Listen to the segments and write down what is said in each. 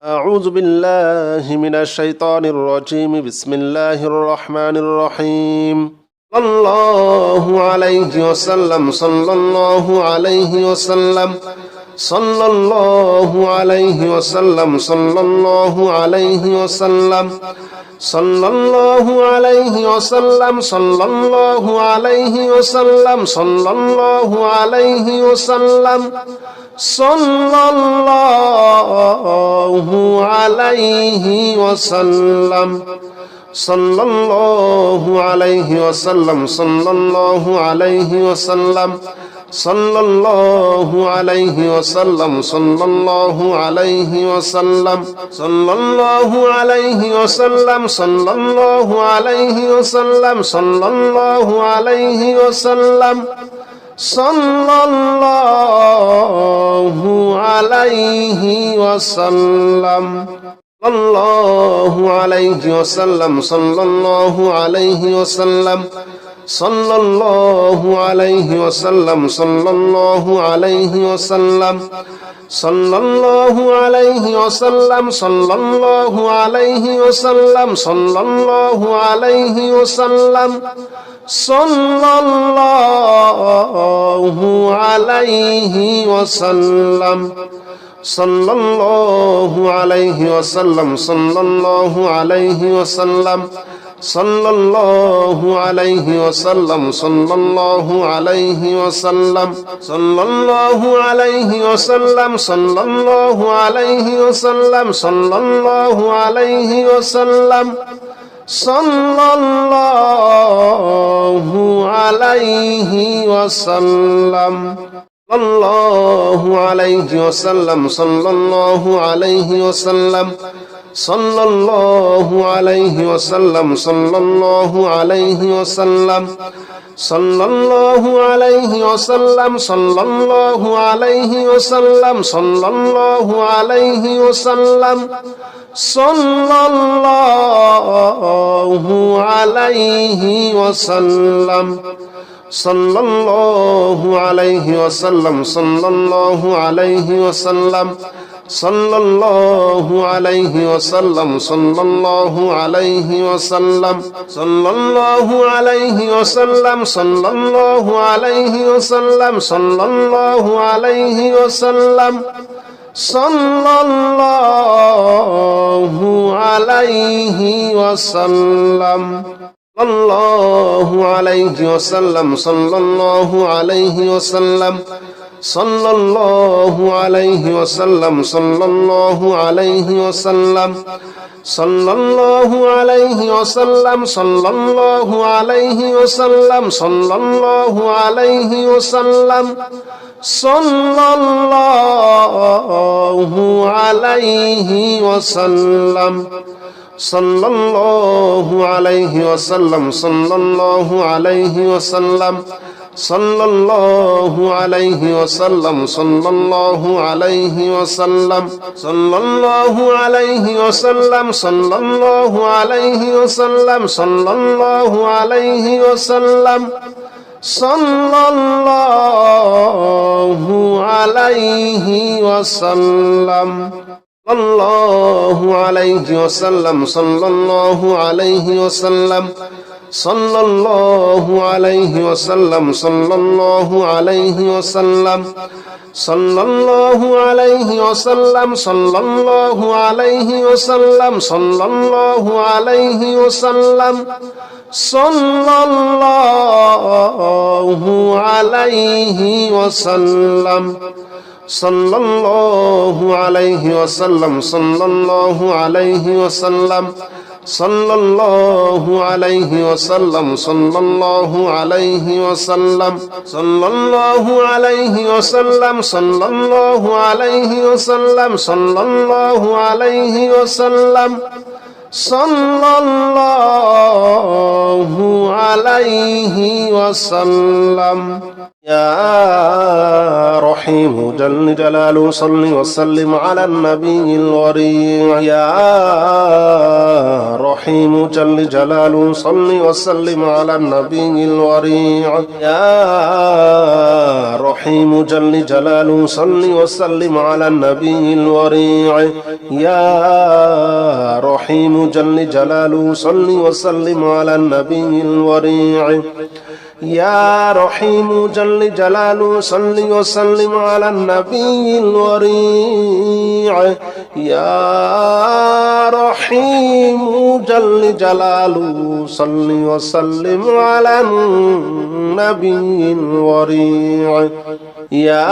أعوذ بالله من الشيطان الرجيم بسم الله الرحمن الرحيم صلى الله عليه وسلم صلى الله عليه وسلم صلى الله عليه وسلم صلى الله عليه وسلم صلى الله عليه وسلم صلى الله عليه وسلم صلى الله عليه وسلم صلى الله عليه وسلم صلى الله عليه وسلم صلى الله عليه وسلم صلى الله عليه وسلم صلى الله عليه وسلم صلى الله عليه وسلم صلى الله عليه وسلم صلى الله عليه وسلم صلى الله عليه وسلم الله عليه وسلم صلى الله عليه وسلم صلى الله عليه وسلم صلى الله عليه وسلم صلى الله عليه وسلم صلى الله عليه وسلم صلى الله عليه وسلم صلى الله عليه وسلم صلى الله عليه وسلم صلى الله عليه وسلم صلى الله عليه وسلم صلى الله عليه وسلم صلى الله عليه وسلم صلى الله عليه وسلم صلى الله عليه وسلم صلى الله عليه وسلم الله عليه وسلم صلى الله عليه وسلم صلى الله عليه وسلم صلى الله عليه وسلم صلى الله عليه وسلم صلى الله عليه وسلم صلى الله عليه وسلم صلى الله عليه وسلم صلى الله عليه وسلم صلى الله عليه وسلم صلى الله عليه وسلم صلى الله عليه وسلم صلى الله عليه وسلم صلى الله عليه وسلم صلى الله عليه وسلم صلى الله عليه وسلم الله عليه وسلم صلى الله عليه وسلم صلى الله عليه وسلم صلى الله عليه وسلم صلى الله عليه وسلم صلى الله عليه وسلم صلى الله عليه وسلم صلى الله عليه وسلم صلى الله عليه وسلم صلى الله عليه وسلم صلى الله عليه وسلم صلى الله عليه وسلم صلى الله عليه وسلم صلى الله عليه وسلم صلى الله عليه وسلم صلى الله عليه وسلم الله عليه وسلم صلى الله عليه وسلم صلى الله عليه وسلم صلى الله عليه وسلم صلى الله عليه وسلم صلى الله عليه وسلم صلى الله عليه وسلم صلى الله عليه وسلم صلى الله عليه وسلم صلى الله عليه وسلم صلى الله عليه وسلم صلى الله عليه وسلم صلى الله عليه وسلم صلى الله عليه وسلم صلى الله عليه وسلم صلى الله عليه وسلم يا رحيم جل جلاله صل وسلم على النبي الوريع يا رحيم جل جلاله صل وسلم على النبي الوريع يا رحيم جل جلاله صل وسلم على النبي الوريع يا رحيم جل جلاله صل وسلم على النبي الوريع يا رحيم جل جلاله صل وسلم على النبي الوريع يا رحيم جل جلاله صل وسلم على النبي الوريع يا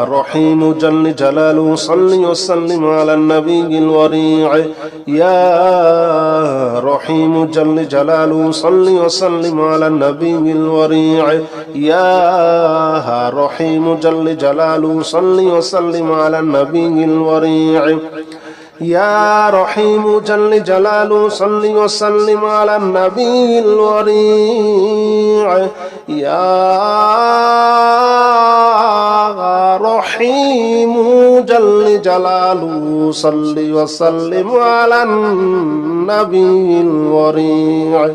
رحيم جل جلاله صل وسلم على النبي الوريع يا رحيم جل جلاله صل وسلم على النبي الوريع يا رحيم جل جلاله صل وسلم على النبي الوريع يا رحيم جل جلاله صل وسلم على النبي الوريع يا رحيم جل جلاله صل وسلم على النبي الوريع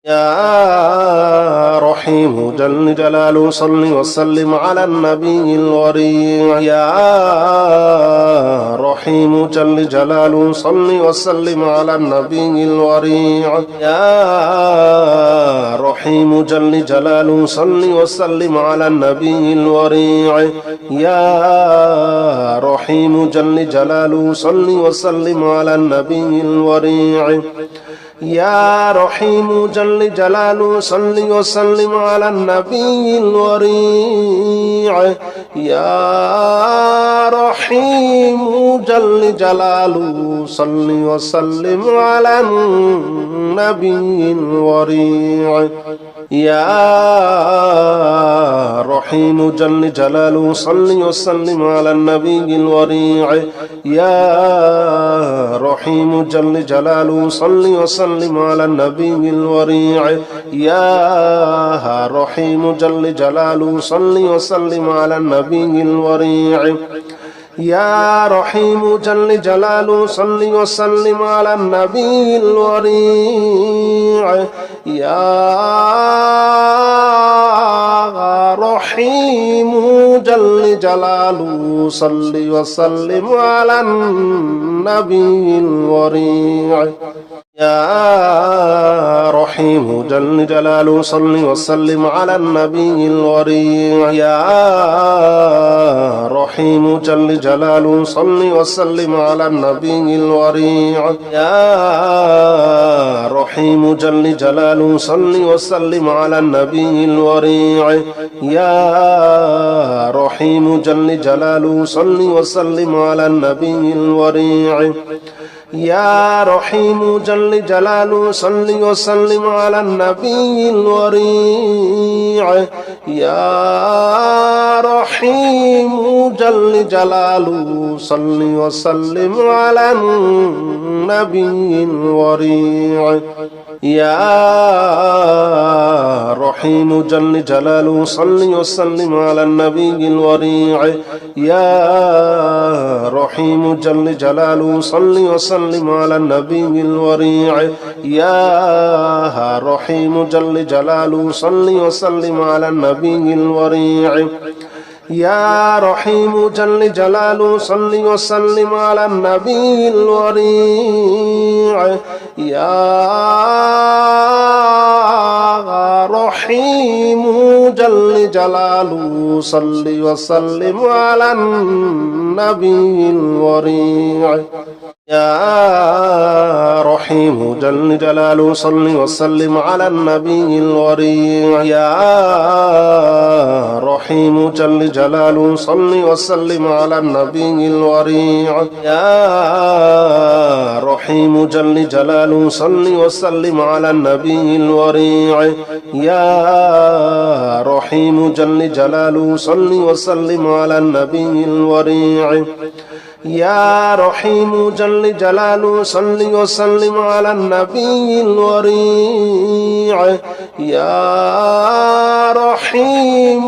يا رحيم جل جلاله صل وسلم على النبي الوريع يا رحيم جل جلاله صل وسلم على النبي الوريع يا رحيم جل جلاله صل وسلم على النبي الوريع يا رحيم جل جلاله صل وسلم على النبي الوريع يا رحيم جل جلاله صل وسلم على النبي الوريع يا رحيم جل جلاله صل وسلم على النبي الوريع يا رحيم جل جلاله صل وسلم على النبي الوريع يا رحيم جل جلاله صل وسلم على النبي الوريع يا رحيم جل جلاله صل وسلم على النبي الوريع يا رحيم جل جلاله صل وسلم على النبي الوريع يا رحيم جل جلاله صل وسلم على النبي الوريع يا رحيم جل جلاله صل وسلم على النبي الوريع يا رحيم جل جلاله صل وسلم على النبي الوريع يا رحيم جل جلاله صل وسلم على النبي الوريع يا رحيم جل جلاله صل وسلم على النبي الوريع يا رحيم جل جلاله صل وسلم على النبي الوريع يا رحيم جل جلاله صل وسلم على النبي الوريع يا رحيم جل جلاله صل وسلم على النبي الوريع يا رحيم جل جلاله صل وسلم على النبي الوريع يا رحيم جل جلاله صل وسلم على النبي الوريع يا رحيم جل جلاله صل وسلم على النبي الوريع يا رحيم جل جلاله صل وسلم على النبي الوريع يا رحيم جل جلاله صل وسلم على النبي الوريع يا رحيم جل جلاله صل وسلم على النبي الوريع يا رحيم جل جلاله صل وسلم على النبي الوريع يا رحيم جل جلاله صل وسلم على النبي الوريع يا رحيم جل جلاله صل وسلم على النبي الوريع يا رحيم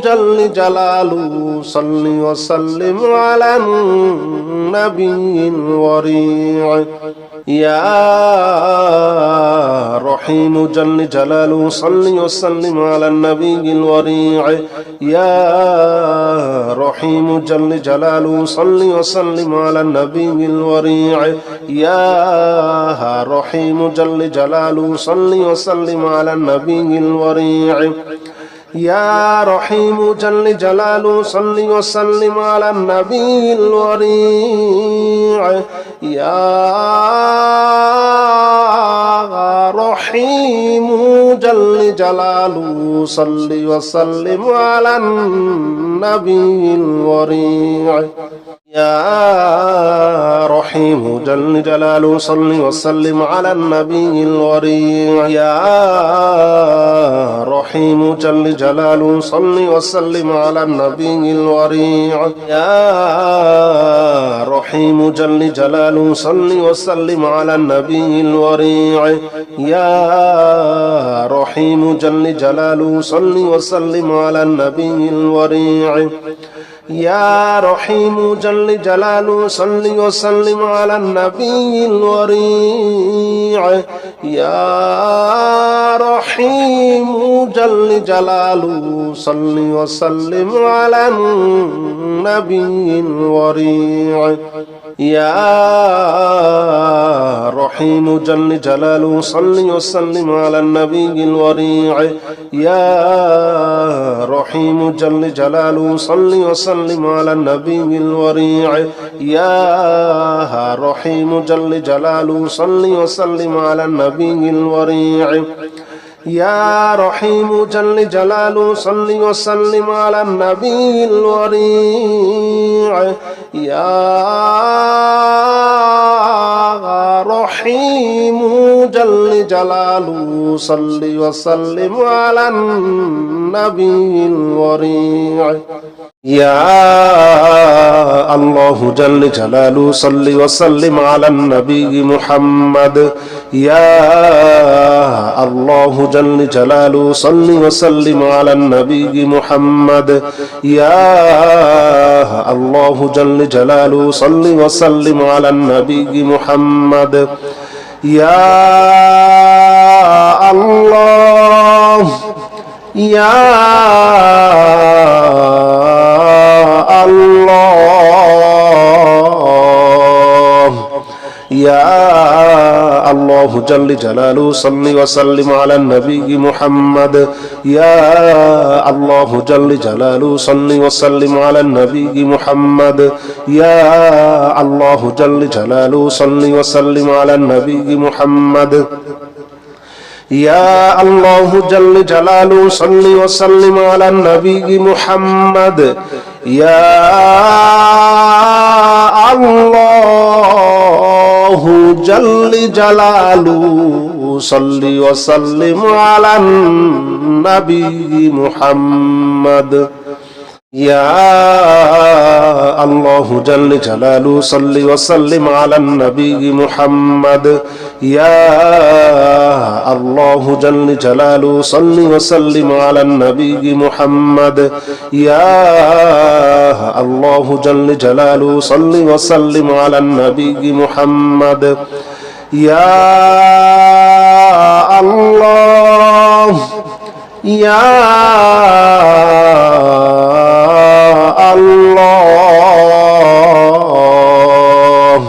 جل جلاله صل وسلم على النبي الوريع يا رحيم جل جلاله صل وسلم على النبي الوريع يا رحيم جل جلاله صل وسلم على النبي الوريع يا رحيم جل جلاله صل وسلم على النبي الوريع يا رحيم جل جلاله صل وسلم على النبي الوريع يا رحيم جل جلاله صل وسلم على النبي الوريع يا رحيم جل جلاله صل وسلم على النبي الوريع يا رحيم جل جلاله صل وسلم على النبي الوريع يا رحيم جل جلاله صل وسلم على النبي الوريع يا رحيم جل جلاله صل وسلم على النبي الوريع يا رحيم جل جلاله صل وسلم على النبي الوريع يا رحيم جل جلاله صل وسلم على النبي الوريع يا رحيم جل جلاله صل وسلم على النبي الوريع يا رحيم جل جلاله صل وسلم على النبي الوريع يا رحيم جل جلاله صل وسلم على النبي الوريع يا رحيم جل جلاله صل وسلم على النبي الوريع يا رحيم جل جلاله صل وسلم على النبي الوريع يا الله جل جلاله صل وسلم على النبي محمد يا الله جل جلاله صل وسلم على النبي محمد يا الله جل جلاله صل وسلم على النبي محمد يا الله يا الله يا الله جل جلاله صل وسلم على النبي محمد يا الله جل جلاله صل وسلم على النبي محمد يا الله جل جلاله صل وسلم على النبي محمد يا الله جل جلاله صل وسلم على النبي محمد يا الله جل جلاله صل وسلم على النبي محمد يا الله جل جلاله صل وسلم على النبي محمد يا الله جل جلاله صل وسلم على النبي محمد يا الله جل جلاله صل وسلم على النبي محمد يا الله يا الله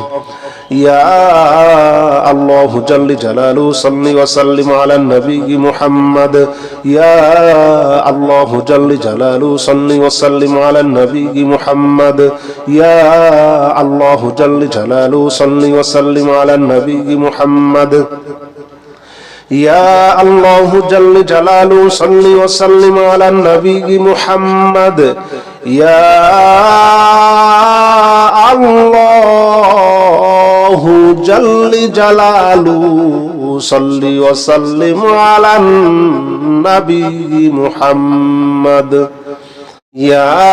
يا الله جل جلاله صل وسلم على النبي محمد يا الله جل جلاله صل وسلم على النبي محمد يا الله جل جلاله صل وسلم على النبي محمد يا الله جل جلاله صل وسلم على النبي محمد يا الله جل جلاله صل وسلم على النبي محمد يا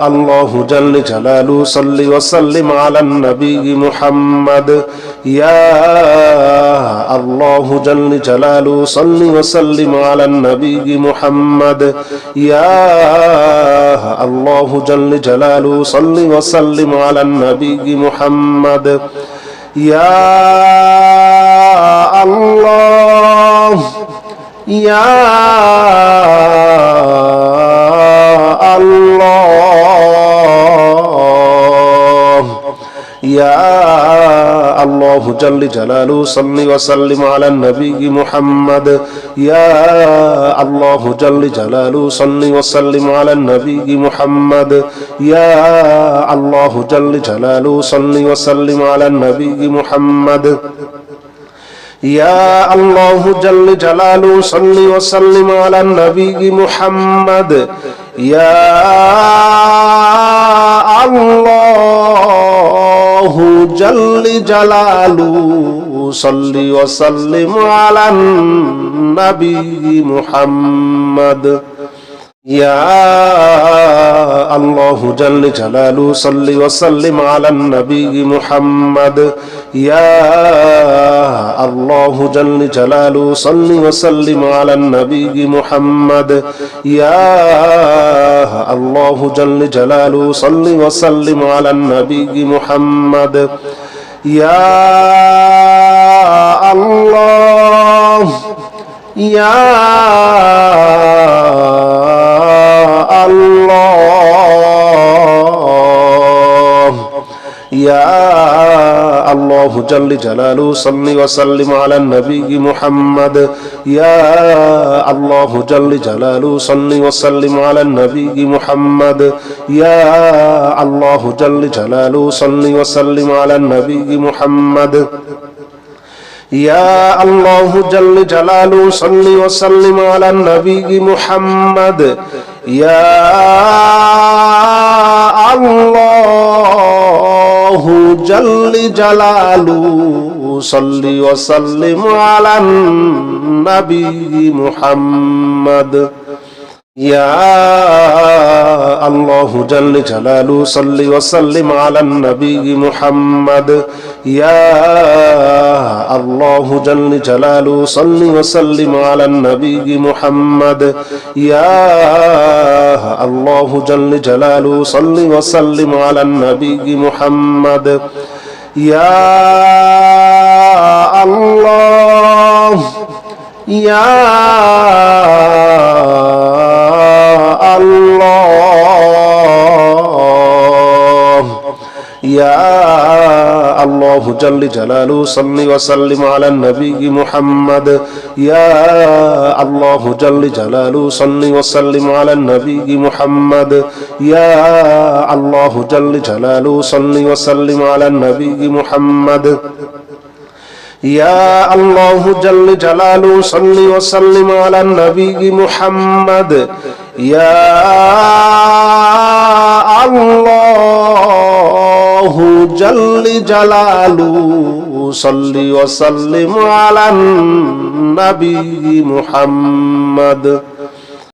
الله جل جلاله صل وسلم على النبي محمد يا الله جل جلاله صل وسلم على النبي محمد يا الله جل جلاله صل وسلم على النبي محمد يا الله يا الله يا الله جل جلاله صل وسلم على النبي محمد يا الله جل جلاله صل وسلم على النبي محمد يا الله جل جلاله صل وسلم على النبي محمد يا الله جل جلاله صل وسلم على النبي محمد يا الله جل جلاله صل وسلم على النبي محمد يا الله جل جلاله صل وسلم على النبي محمد يا الله جل جلاله صل وسلم على النبي محمد يا الله جل جلاله صل وسلم على النبي محمد يا الله يا الله يا الله جل جلاله صل وسلم على النبي محمد يا الله جل جلاله صل وسلم على النبي محمد يا الله جل جلاله صل وسلم على النبي محمد يا الله جل جلاله صل وسلم على النبي محمد يا الله جل جلاله صل وسلم على النبي محمد يا الله جل جلاله صل وسلم على النبي محمد يا الله جل جلاله صل وسلم على النبي محمد يا الله جل جلاله صل وسلم على النبي محمد يا الله يا الله يا الله جل جلاله صل وسلم على النبي محمد يا الله جل جلاله صل وسلم على النبي محمد يا الله جل جلاله صل وسلم على النبي محمد يا الله جل جلاله صل وسلم على النبي محمد يا الله جل جلاله صل وسلم على النبي محمد